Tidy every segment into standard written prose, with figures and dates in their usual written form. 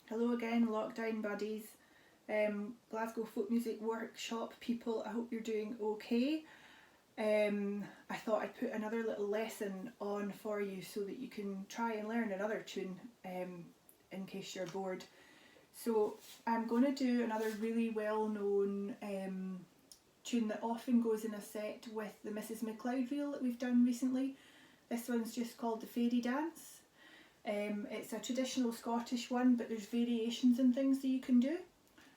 Hello again, lockdown buddies, Glasgow Folk Music Workshop people. I hope you're doing okay. I thought I'd put another little lesson on for you so that you can try and learn another tune in case you're bored. So I'm going to do another really well known tune that often goes in a set with the Mrs McLeod reel that we've done recently. This one's just called the Fairy Dance. It's a traditional Scottish one, but there's variations and things that you can do.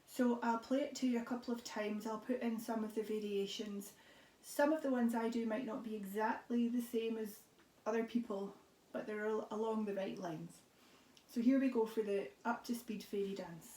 So I'll play it to you a couple of times. I'll put in some of the variations. Some of the ones I do might not be exactly the same as other people, but they're along the right lines. So here we go for the up to speed fairy dance.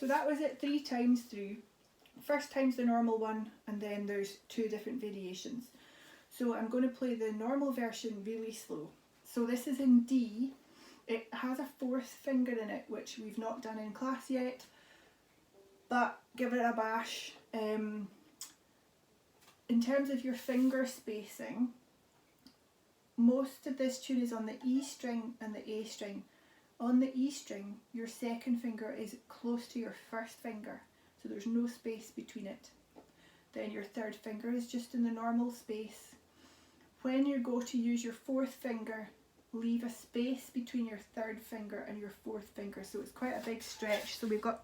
That was it 3 times through. First time's the normal one, and then there's 2 different variations. So I'm going to play the normal version really slow. So this is in D. It has a 4th finger in it, which we've not done in class yet, but give it a bash. In terms of your finger spacing, most of this tune is on the E string and the A string. On the E string, your 2nd finger is close to your 1st finger, so there's no space between it. Then your 3rd finger is just in the normal space. When you go to use your 4th finger, leave a space between your 3rd finger and your 4th finger, so it's quite a big stretch. So we've got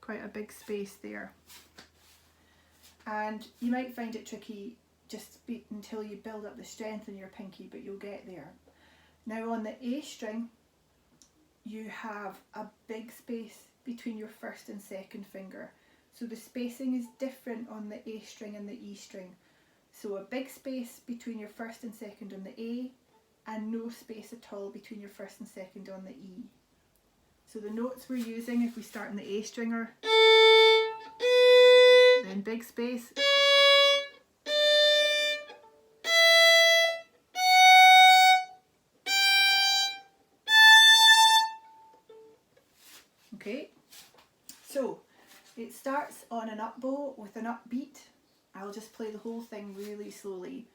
quite a big space there. And you might find it tricky just until you build up the strength in your pinky, but you'll get there. Now on the A string, you have a big space between your 1st and 2nd finger. So the spacing is different on the A string and the E string. So a big space between your 1st and 2nd on the A, and no space at all between your 1st and 2nd on the E. So the notes we're using, if we start on the A string, are then big space, okay, so it starts on an up bow with an upbeat. I'll just play the whole thing really slowly.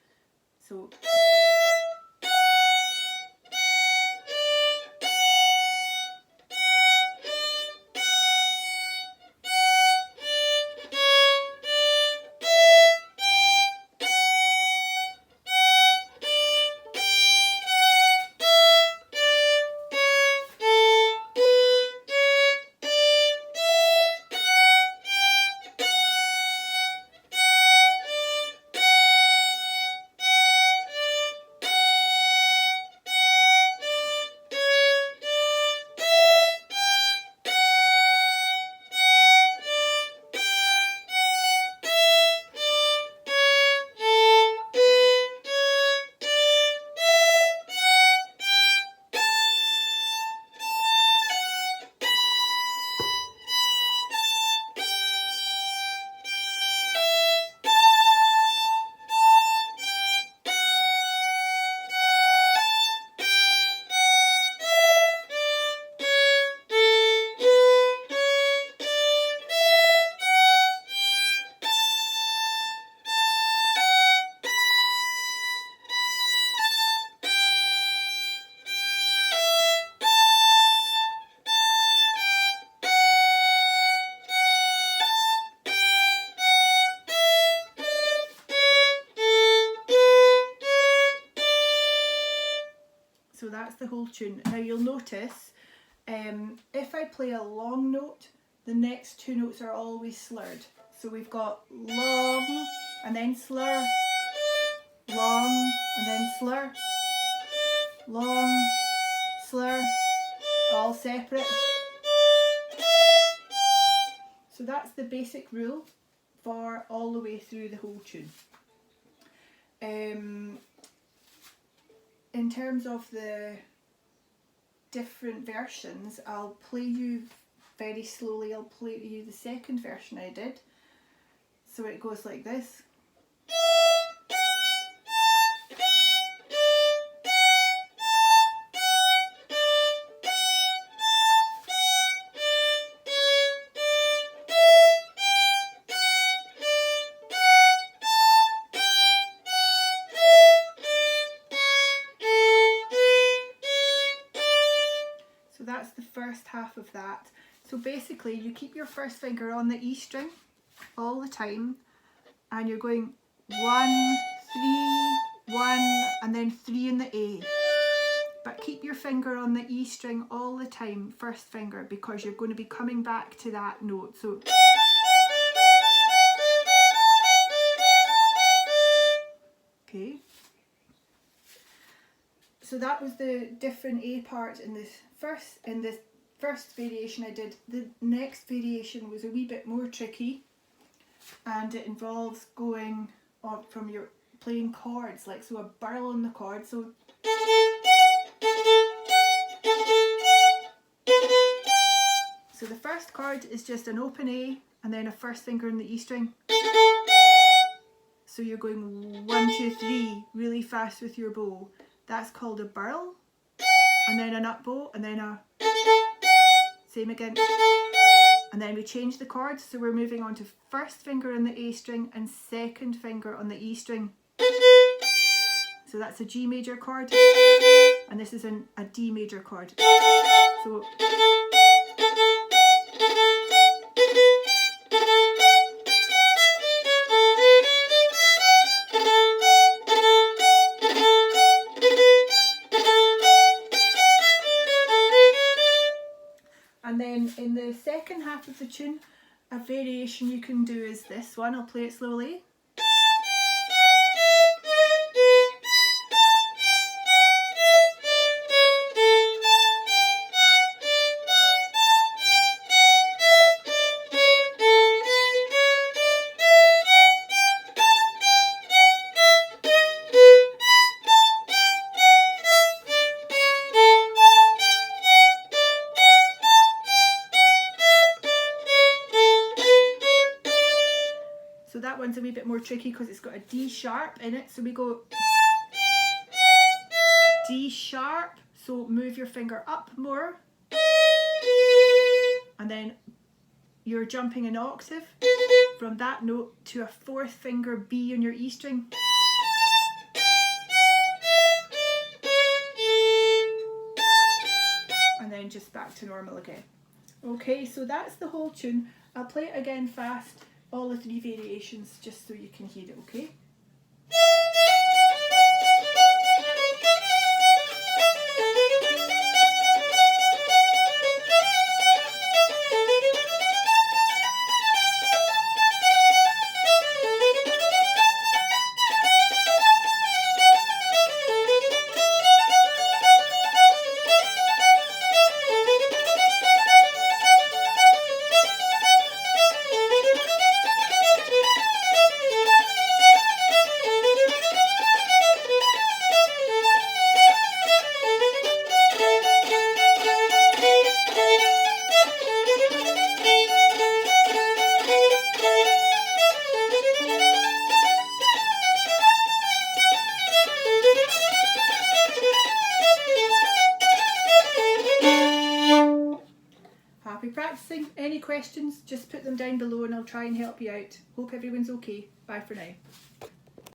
So that's the whole tune. Now you'll notice if I play a long note, the next 2 notes are always slurred. So we've got long, and then slur, long, and then slur, long, slur, all separate. So that's the basic rule for all the way through the whole tune. In terms of the different versions, I'll play you very slowly. I'll play you the second version I did. So it goes like this. So that's the first half of that. So basically you keep your first finger on the E string all the time, and you're going 1, 3, 1, and then 3 in the A. But keep your finger on the E string all the time, first finger, because you're going to be coming back to that note. So okay. So that was the different A part in this first variation I did. The next variation was a wee bit more tricky, and it involves going up from your playing chords, like so a barrel on the chord. So the first chord is just an open A and then a first finger in the E string. So you're going 1, 2, 3 really fast with your bow. That's called a barrel, and then an up bow, and then a same again. And then we change the chords, so we're moving on to first finger on the A string and second finger on the E string. So that's a G major chord, and this is a D major chord. So and then in the second half of the tune, a variation you can do is this one. I'll play it slowly. So that one's a wee bit more tricky because it's got a D sharp in it. So we go D sharp, so move your finger up more, and then you're jumping an octave from that note to a fourth finger B on your E string. And then just back to normal again. Okay, so that's the whole tune. I'll play it again fast, all the 3 variations, just so you can hear it, okay? Happy practicing. Any questions, just put them down below and I'll try and help you out. Hope everyone's okay. Bye for now.